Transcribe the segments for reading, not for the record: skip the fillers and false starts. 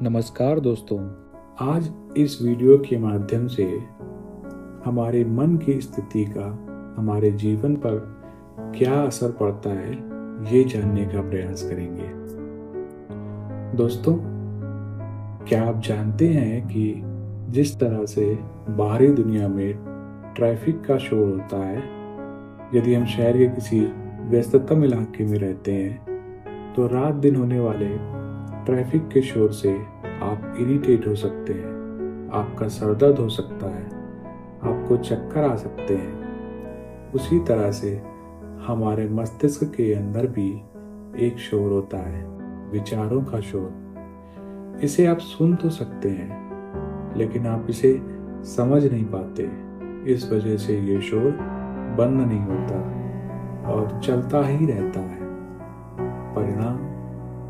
नमस्कार दोस्तों। आज इस वीडियो के माध्यम से हमारे मन की स्थिति का हमारे जीवन पर क्या असर पड़ता है ये जानने का प्रयास करेंगे। दोस्तों, क्या आप जानते हैं कि जिस तरह से बाहरी दुनिया में ट्रैफिक का शोर होता है, यदि हम शहर के किसी व्यस्ततम इलाके में रहते हैं तो रात दिन होने वाले ट्रैफिक के शोर से आप इरिटेट हो सकते हैं, आपका सर दर्द हो सकता है, आपको चक्कर आ सकते हैं। उसी तरह से हमारे मस्तिष्क के अंदर भी एक शोर होता है, विचारों का शोर। इसे आप सुन तो सकते हैं लेकिन आप इसे समझ नहीं पाते। इस वजह से ये शोर बंद नहीं होता और चलता ही रहता है। परिणाम,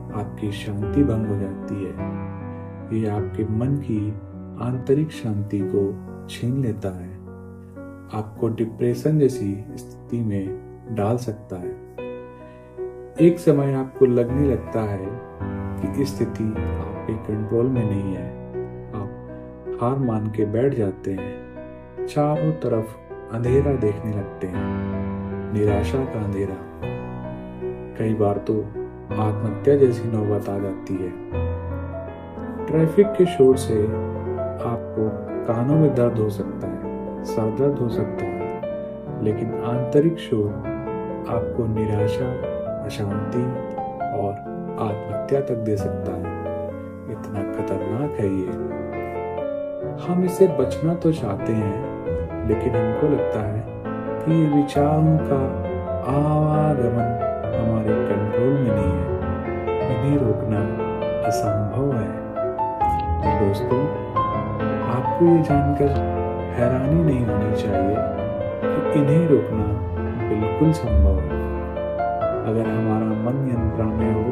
आपकी शांति भंग हो जाती है। ये आपके मन की आंतरिक शांति को छीन लेता है, आपको डिप्रेशन जैसी स्थिति में डाल सकता है। एक समय आपको लगने लगता है कि स्थिति आपके कंट्रोल में नहीं है। आप हार मान के बैठ जाते हैं, चारों तरफ अंधेरा देखने लगते हैं, निराशा का अंधेरा। कई बार तो आत्महत्या जैसी नौबत आ जाती है। ट्रैफिक के शोर से आपको कानों में दर्द हो सकता है, सर दर्द हो सकता है, लेकिन आंतरिक शोर आपको निराशा, अशांति और आत्महत्या तक दे सकता है। इतना खतरनाक है ये। हम इससे बचना तो चाहते हैं, लेकिन हमको लगता है कि विचारों का आवागमन हमारे कंट्रोल में नहीं है। इन्हें रोकना असंभव है। दोस्तों, आपको ये जानकर हैरानी नहीं होनी चाहिए कि इन्हें रोकना बिल्कुल संभव है। अगर हमारा मन नियंत्रण में हो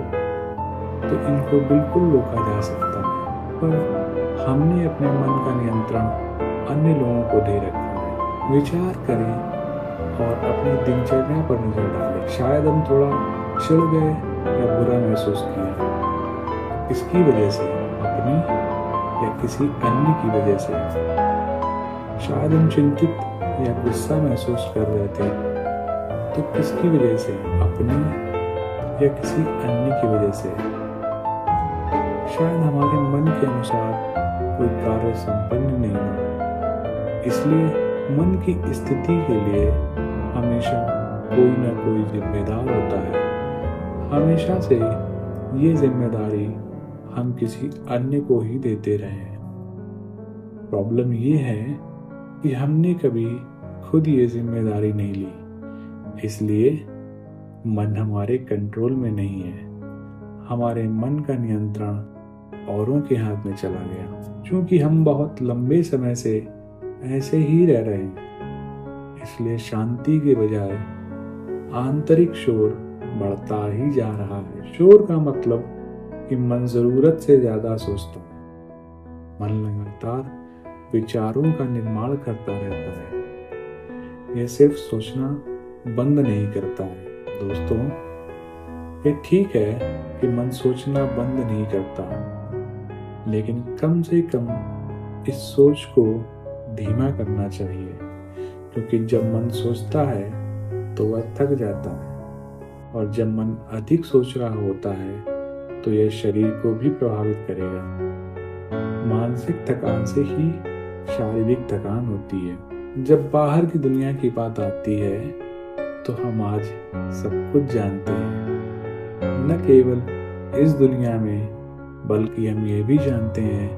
तो इनको बिल्कुल रोका जा सकता है, पर हमने अपने मन का नियंत्रण अन्य लोगों को दे रखा है। विचार करें और अपनी दिनचर्या पर नजर डालें। शायद हम थोड़ा चिढ़ गए या बुरा महसूस किया, इसकी वजह से, अपनी या किसी अन्य की वजह से। शायद हम चिंतित या गुस्सा महसूस कर रहे थे, तो किसकी वजह से, अपनी या किसी अन्य की वजह से। शायद हमारे मन के अनुसार कोई कार्य संपन्न नहीं हो, इसलिए मन की स्थिति के लिए हमेशा कोई ना कोई जिम्मेदार होता है। हमेशा से ये जिम्मेदारी हम किसी अन्य को ही देते रहे हैं। प्रॉब्लम ये है कि हमने कभी खुद ये जिम्मेदारी नहीं ली, इसलिए मन हमारे कंट्रोल में नहीं है। हमारे मन का नियंत्रण औरों के हाथ में चला गया। क्योंकि हम बहुत लंबे समय से ऐसे ही रह रहे हैं, इसलिए शांति के बजाय आंतरिक शोर बढ़ता ही जा रहा है। शोर का मतलब कि मन जरूरत से ज्यादा सोचता है। मन लगातार विचारों का निर्माण करता रहता है। यह सिर्फ सोचना बंद नहीं करता है। दोस्तों, ये ठीक है कि मन सोचना बंद नहीं करता, लेकिन कम से कम इस सोच को धीमा करना चाहिए। क्योंकि जब मन सोचता है तो वह थक जाता है, और जब मन अधिक सोच रहा होता है तो यह शरीर को भी प्रभावित करेगा। मानसिक थकान से ही शारीरिक थकान होती है। जब बाहर की दुनिया की बात आती है तो हम आज सब कुछ जानते हैं। न केवल इस दुनिया में, बल्कि हम ये भी जानते हैं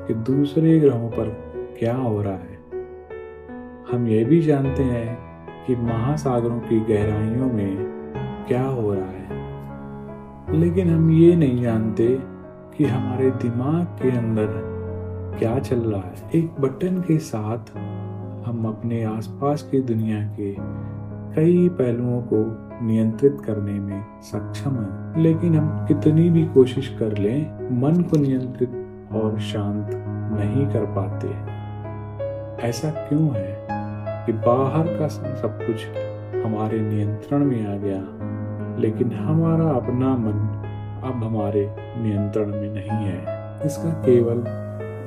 कि दूसरे ग्रहों पर क्या हो रहा है। हम ये भी जानते हैं कि महासागरों की गहराइयों में क्या हो रहा है। लेकिन हम ये नहीं जानते कि हमारे दिमाग के अंदर क्या चल रहा है। एक बटन के साथ हम अपने आसपास की दुनिया के कई पहलुओं को नियंत्रित करने में सक्षम हैं। लेकिन हम कितनी भी कोशिश कर लें, मन को नियंत्रित और शांत नहीं कर पाते। ऐसा क्यों है कि बाहर का सब कुछ हमारे नियंत्रण में आ गया, लेकिन हमारा अपना मन अब हमारे नियंत्रण में नहीं है। इसका केवल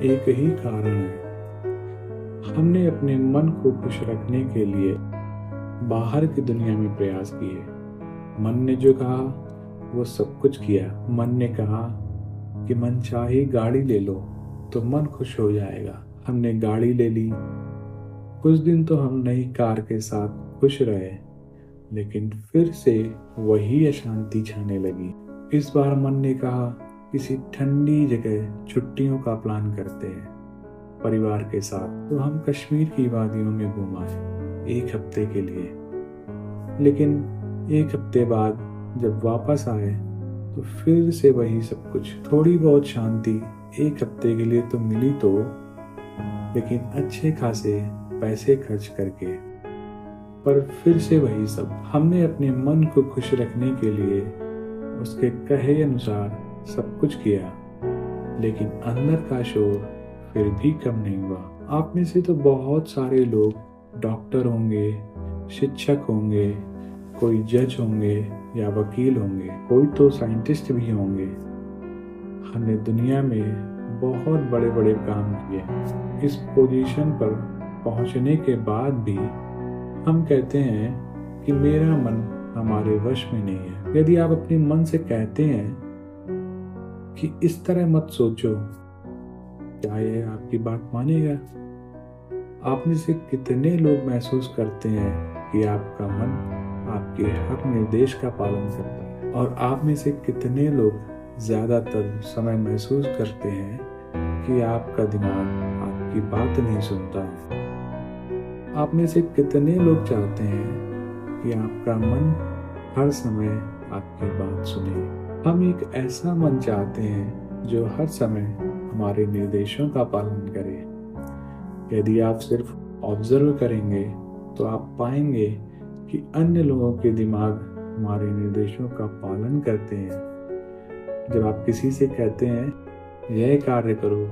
एक ही कारण है। हमने अपने मन को खुश रखने के लिए बाहर की दुनिया में प्रयास किए। मन ने जो कहा वो सब कुछ किया। मन ने कहा कि मनचाही गाड़ी ले लो तो मन खुश हो जाएगा। हमने गाड़ी ले ली। कुछ दिन तो हम नई कार के साथ खुश रहे, लेकिन फिर से वही अशांति छाने लगी। इस बार मन ने कहा किसी ठंडी जगह छुट्टियों का प्लान करते हैं परिवार के साथ। तो हम कश्मीर की वादियों में घूम आए 1 हफ्ते के लिए। लेकिन 1 हफ्ते बाद जब वापस आए तो फिर से वही सब कुछ। थोड़ी बहुत शांति 1 हफ्ते के लिए तो मिली, तो लेकिन अच्छे खासे पैसे खर्च करके, पर फिर से वही सब। हमने अपने मन को खुश रखने के लिए उसके कहे अनुसार सब कुछ किया, लेकिन अंदर का शोर फिर भी कम नहीं हुआ। आप में से तो बहुत सारे लोग डॉक्टर होंगे, शिक्षक होंगे, कोई जज होंगे या वकील होंगे, कोई तो साइंटिस्ट भी होंगे। हमने दुनिया में बहुत बड़े बड़े काम किए। इस पोजीशन पर पहुंचने के बाद भी हम कहते हैं कि मेरा मन हमारे वश में नहीं है। यदि आप अपने मन से कहते हैं कि इस तरह मत सोचो, क्या यह आपकी बात मानेगा? आप में से कितने लोग महसूस करते हैं कि आपका मन आपके हर निर्देश का पालन करता है? और आप में से कितने लोग ज्यादातर समय महसूस करते हैं कि आपका दिमाग आपकी बात नहीं सुनता है? आप में से कितने लोग चाहते हैं कि आपका मन हर समय आपकी बात सुने? हम एक ऐसा मन चाहते हैं जो हर समय हमारे निर्देशों का पालन करे। यदि आप सिर्फ ऑब्जर्व करेंगे तो आप पाएंगे कि अन्य लोगों के दिमाग हमारे निर्देशों का पालन करते हैं। जब आप किसी से कहते हैं यह कार्य करो,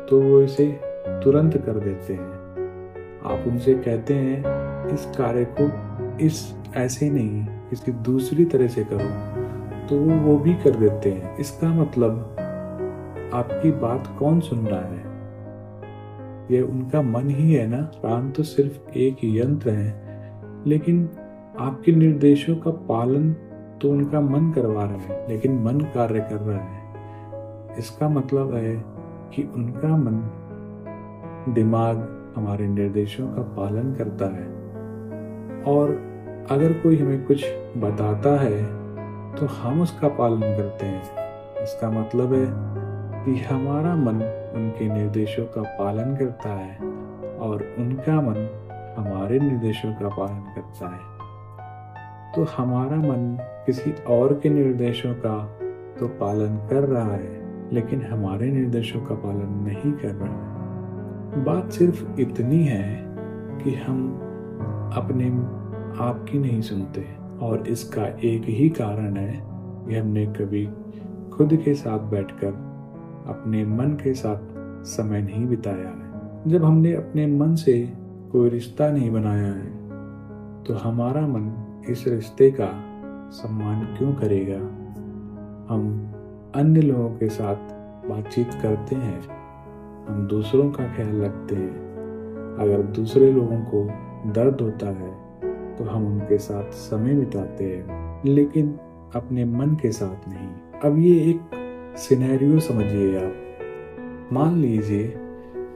तो वो इसे तुरंत कर देते हैं। आप उनसे कहते हैं इस कार्य को ऐसे नहीं, किसी दूसरी तरह से करो, तो वो भी कर देते हैं। इसका मतलब आपकी बात कौन सुन रहा है? यह उनका मन ही है ना। प्राण तो सिर्फ एक यंत्र है, लेकिन आपके निर्देशों का पालन तो उनका मन करवा रहा है, लेकिन मन कार्य कर रहा है। इसका मतलब है कि उनका मन, दिमाग हमारे निर्देशों का पालन करता है। और अगर कोई हमें कुछ बताता है तो हम उसका पालन करते हैं। इसका मतलब है कि हमारा मन उनके निर्देशों का पालन करता है और उनका मन हमारे निर्देशों का पालन करता है। तो हमारा मन किसी और के निर्देशों का तो पालन कर रहा है, लेकिन हमारे निर्देशों का पालन नहीं कर रहा है। बात सिर्फ इतनी है कि हम अपने आप की नहीं सुनते, और इसका एक ही कारण है कि हमने कभी खुद के साथ बैठकर अपने मन के साथ समय नहीं बिताया है। जब हमने अपने मन से कोई रिश्ता नहीं बनाया है, तो हमारा मन इस रिश्ते का सम्मान क्यों करेगा? हम अन्य लोगों के साथ बातचीत करते हैं, हम दूसरों का ख्याल रखते हैं। अगर दूसरे लोगों को दर्द होता है तो हम उनके साथ समय बिताते हैं, लेकिन अपने मन के साथ नहीं। अब ये एक सिनेरियो समझिए आप। मान लीजिए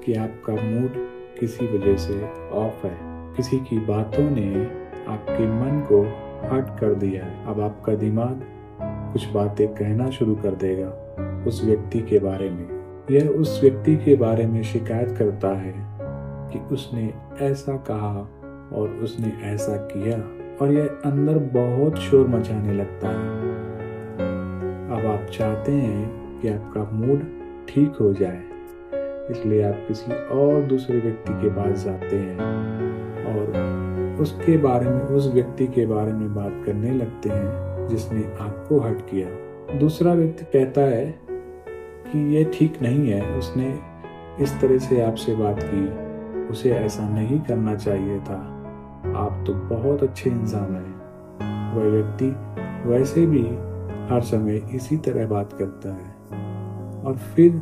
कि आपका मूड किसी वजह से ऑफ है, किसी की बातों ने आपके मन को हर्ट कर दिया है। अब आपका दिमाग कुछ बातें कहना शुरू कर देगा उस व्यक्ति के बारे में। यह उस व्यक्ति के बारे में शिकायत करता है कि उसने ऐसा कहा और उसने ऐसा किया, और यह अंदर बहुत शोर मचाने लगता है। अब आप चाहते हैं कि आपका मूड ठीक हो जाए, इसलिए आप किसी और दूसरे व्यक्ति के पास जाते हैं और उसके बारे में, उस व्यक्ति के बारे में बात करने लगते हैं जिसने आपको हर्ट किया। दूसरा व्यक्ति कहता है कि यह ठीक नहीं है, उसने इस तरह से आपसे बात की, उसे ऐसा नहीं करना चाहिए था, आप तो बहुत अच्छे इंसान हैं। वह व्यक्ति वैसे भी हर समय इसी तरह बात करता है, और फिर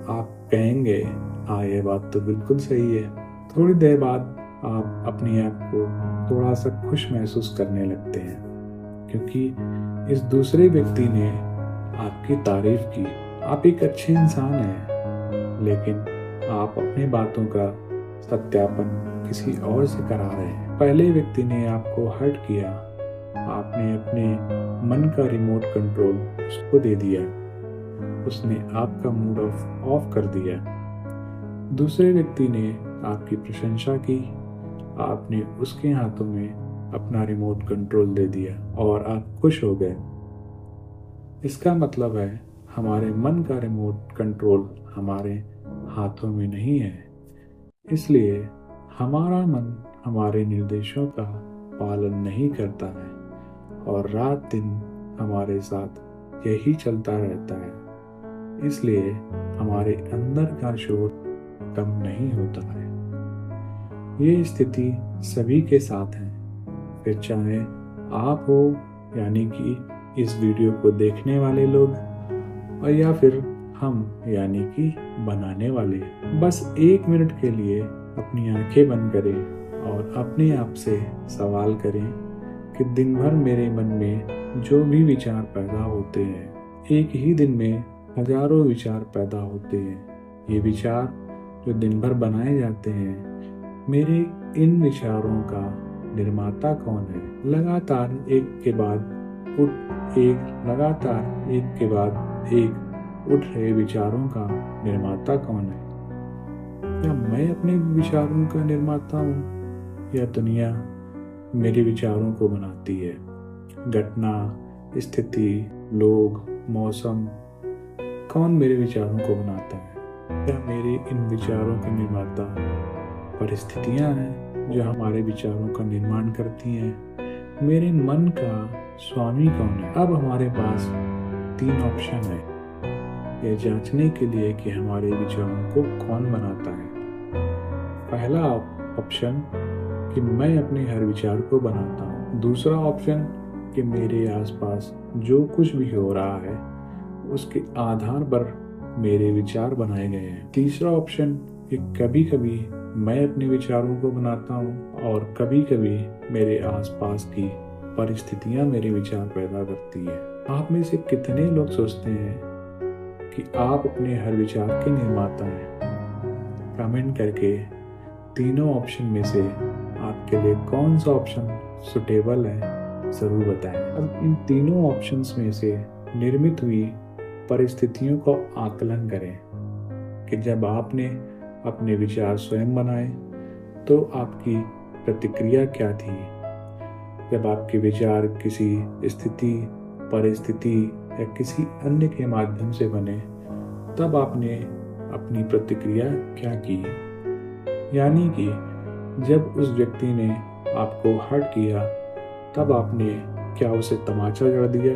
आप कहेंगे हाँ ये बात तो बिल्कुल सही है। थोड़ी देर बाद आप अपने आप को थोड़ा सा खुश महसूस करने लगते हैं, क्योंकि इस दूसरे व्यक्ति ने आपकी तारीफ की। आप एक अच्छे इंसान हैं, लेकिन आप अपनी बातों का सत्यापन किसी और से करा रहे हैं। पहले व्यक्ति ने आपको हर्ट किया, आपने अपने मन का रिमोट कंट्रोल उसको दे दिया, उसने आपका मूड ऑफ कर दिया। दूसरे व्यक्ति ने आपकी प्रशंसा की, आपने उसके हाथों में अपना रिमोट कंट्रोल दे दिया और आप खुश हो गए। इसका मतलब है हमारे मन का रिमोट कंट्रोल हमारे हाथों में नहीं है, इसलिए हमारा मन हमारे निर्देशों का पालन नहीं करता है और रात दिन हमारे साथ यही चलता रहता है। इसलिए हमारे अंदर का शोर कम नहीं होता है। ये स्थिति सभी के साथ है, फिर चाहे आप हो, यानी कि इस वीडियो को देखने वाले लोग, और या फिर हम, यानी कि बनाने वाले। बस 1 मिनट के लिए अपनी आंखें बंद करें और अपने आप से सवाल करें कि दिन भर मेरे मन में जो भी विचार पैदा होते हैं, एक ही दिन में हजारों विचार पैदा होते हैं। ये विचार जो दिन भर बनाए जाते हैं, मेरे इन विचारों का निर्माता कौन है? लगातार एक के बाद एक उठ रहे विचारों का निर्माता कौन है? क्या मैं अपने विचारों का निर्माता हूँ या दुनिया मेरे विचारों को बनाती है? घटना, स्थिति, लोग, मौसम, कौन मेरे विचारों को बनाता है? क्या मेरे इन विचारों के निर्माता परिस्थितियां हैं जो हमारे विचारों का निर्माण करती हैं? मेरे मन का स्वामी कौन है? अब हमारे पास 3 ऑप्शन है यह जांचने के लिए कि हमारे विचारों को कौन बनाता है। पहला ऑप्शन कि मैं अपने हर विचार को बनाता हूँ। दूसरा ऑप्शन कि मेरे आसपास जो कुछ भी हो रहा है उसके आधार पर मेरे विचार बनाए गए हैं। तीसरा ऑप्शन कि कभी कभी मैं अपने विचारों को बनाता हूँ और कभी कभी मेरे आसपास की परिस्थितियां मेरे विचार पैदा करती है। आप में से कितने लोग सोचते हैं कि आप अपने हर विचार के निर्माता हैं? कमेंट करके तीनों ऑप्शन में से आपके लिए कौन सा ऑप्शन सुटेबल है जरूर बताएं। अब इन तीनों ऑप्शंस में से निर्मित हुई परिस्थितियों को आकलन करें कि जब आपने अपने विचार स्वयं बनाए तो आपकी प्रतिक्रिया क्या थी। जब आपके विचार किसी स्थिति, परिस्थिति या किसी अन्य के माध्यम से बने तब आपने अपनी प्रतिक्रिया क्या की। यानी कि जब उस व्यक्ति ने आपको हर्ट किया तब आपने क्या उसे तमाचा जड़ दिया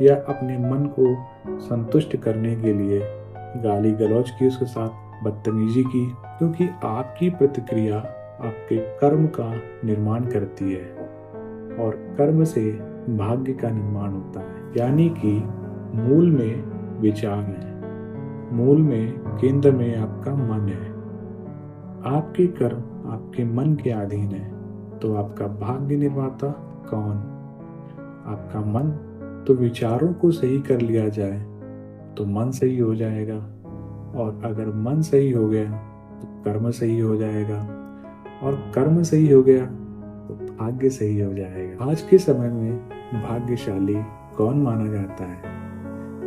या अपने मन को संतुष्ट करने के लिए गाली गलौज की, उसके साथ बदतमीजी की? क्योंकि आपकी प्रतिक्रिया आपके कर्म का निर्माण करती है और कर्म से भाग्य का निर्माण होता है। यानी कि मूल में विचार है, मूल में केंद्र में आपका मन है। आपके कर्म आपके मन के अधीन है, तो आपका भाग्य निर्माता कौन? आपका मन। तो विचारों को सही कर लिया जाए तो मन सही हो जाएगा, और अगर मन सही हो गया तो कर्म सही हो जाएगा, और कर्म सही हो गया तो भाग्य सही हो जाएगा। आज के समय में भाग्यशाली कौन माना जाता है?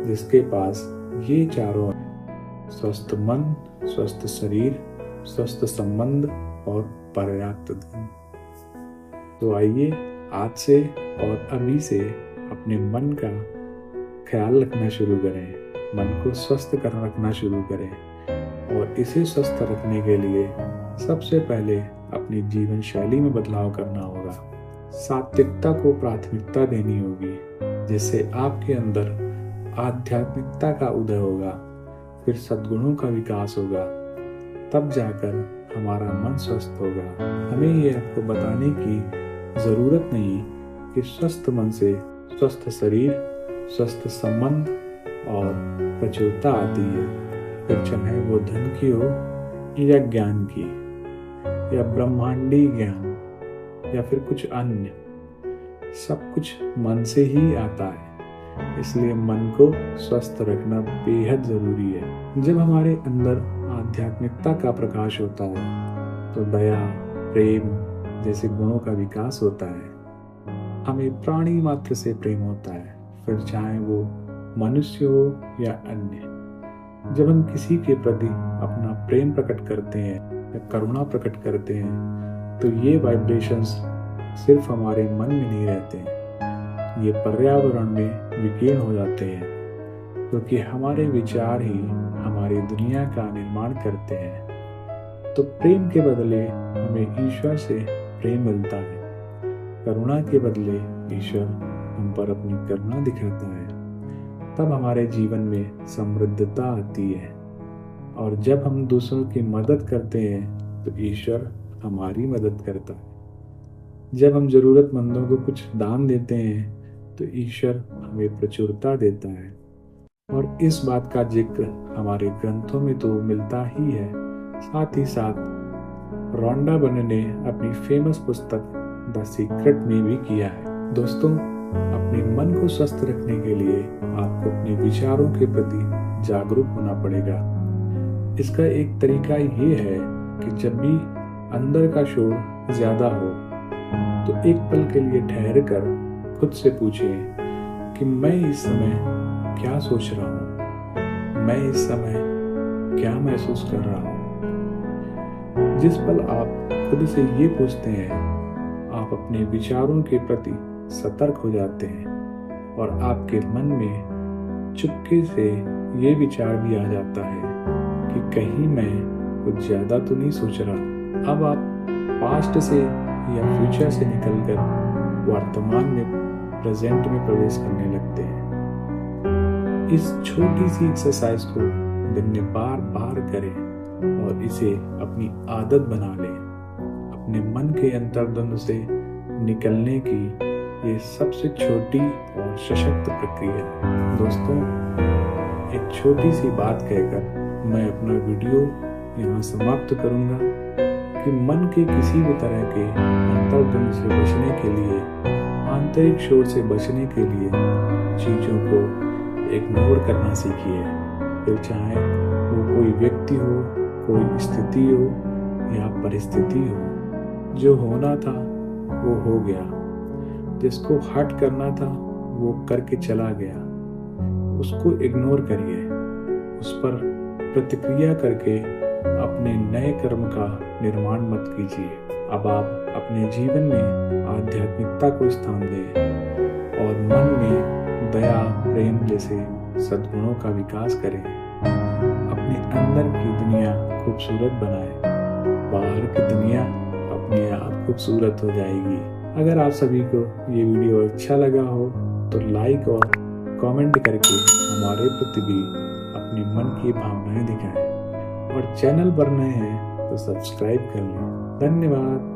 जिसके पास ये चारों हैं: स्वस्थ मन, स्वस्थ शरीर, स्वस्थ संबंध और पर्याप्त धन। तो आइए आज से और अभी से अपने मन का ख्याल रखना शुरू करें, मन को स्वस्थ कर रखना शुरू करें। और इसे स्वस्थ रखने के लिए सबसे पहले अपनी जीवन शैली में बदलाव करना होगा। सात्विकता को प्राथमिकता देनी होगी, जिससे आपके अंदर आध्यात्मिकता का उदय होगा, फिर सद्गुणों का विकास होगा, तब जाकर हमारा मन स्वस्थ होगा। हमें ये आपको बताने की जरूरत नहीं कि स्वस्थ मन से स्वस्थ शरीर, स्वस्थ संबंध और प्रचुरता आती है। फिर चाहे वो धन की हो या ज्ञान की, या ब्रह्मांडी ज्ञान, या फिर कुछ अन्य, सब कुछ मन से ही आता है। इसलिए मन को स्वस्थ रखना बेहद जरूरी है। जब हमारे अंदर आध्यात्मिकता का प्रकाश होता है तो दया, प्रेम जैसे गुणों का विकास होता है। हमें प्राणी मात्र से प्रेम होता है, फिर चाहे वो मनुष्य हो या अन्य। जब हम किसी के प्रति अपना प्रेम प्रकट करते हैं या करुणा प्रकट करते हैं तो ये वाइब्रेशंस सिर्फ हमारे मन में नहीं रहते हैं, ये पर्यावरण में विकीर्ण हो जाते हैं, क्योंकि हमारे विचार ही हमारी दुनिया का निर्माण करते हैं। तो प्रेम के बदले हमें ईश्वर से प्रेम मिलता है, करुणा के बदले ईश्वर हम पर अपनी करुणा दिखाता है। तब हमारे जीवन में समृद्धता आती है, और जब हम दूसरों की मदद करते हैं तो ईश्वर हमारी मदद करता है। जब हम जरूरतमंदों को कुछ दान देते हैं तो ईश्वर हमें प्रचुरता देता है। और इस बात का जिक्र हमारे ग्रंथों में तो मिलता ही है, साथ ही साथ रोंडा बर्न ने अपनी फेमस पुस्तक द सीक्रेट में भी किया है। दोस्तों, अपने मन को स्वस्थ रखने के लिए आपको अपने विचारों के प्रति जागरूक होना पड़ेगा। इसका एक तरीका ये है कि जब भी अंदर का शोर ज्यादा हो तो एक पल के लिए ठहर कर खुद से पूछें कि मैं इस समय क्या सोच रहा हूँ, मैं इस समय क्या महसूस कर रहा हूँ। जिस पल आप खुद से ये पूछते हैं, आप अपने विचारों के प्रति सतर्क हो जाते हैं और आपके मन में चुपके से ये विचार भी आ जाता है कि कहीं मैं कुछ ज्यादा तो नहीं सोच रहा। अब आप पास्ट से या फ्यूचर से निकलकर वर्तमान में, प्रेजेंट में प्रवेश करने लगते हैं। इस छोटी सी एक्सरसाइज को दिन में बार बार करें और इसे अपनी आदत बना लें। अपने मन के अंतर्द्वंद से निकलने की ये सबसे छोटी और सशक्त प्रक्रिया है। दोस्तों, एक छोटी सी बात कहकर मैं अपना वीडियो यहाँ समाप्त करूँगा कि मन के किसी भी तरह के अंतर्द्वंद से बचने के लिए, आंतरिक शोर से बचने के लिए चीज़ों को इग्नोर करना सीखिए। फिर चाहे वो कोई व्यक्ति हो, कोई स्थिति हो या परिस्थिति हो, जो होना था वो हो गया, जिसको हट करना था वो करके चला गया। उसको इग्नोर करिए, उस पर प्रतिक्रिया करके अपने नए कर्म का निर्माण मत कीजिए। अब आप अपने जीवन में आध्यात्मिकता को स्थान दें और मन में दया, प्रेम जैसे सद्गुणों का विकास करें। अपने अंदर की दुनिया खूबसूरत बनाएं, बाहर की दुनिया अपने आप खूबसूरत हो जाएगी। अगर आप सभी को ये वीडियो अच्छा लगा हो तो लाइक और कमेंट करके हमारे प्रति भी अपने मन की भावनाएं दिखाएं, और चैनल पर नए हैं तो सब्सक्राइब कर लें। धन्यवाद।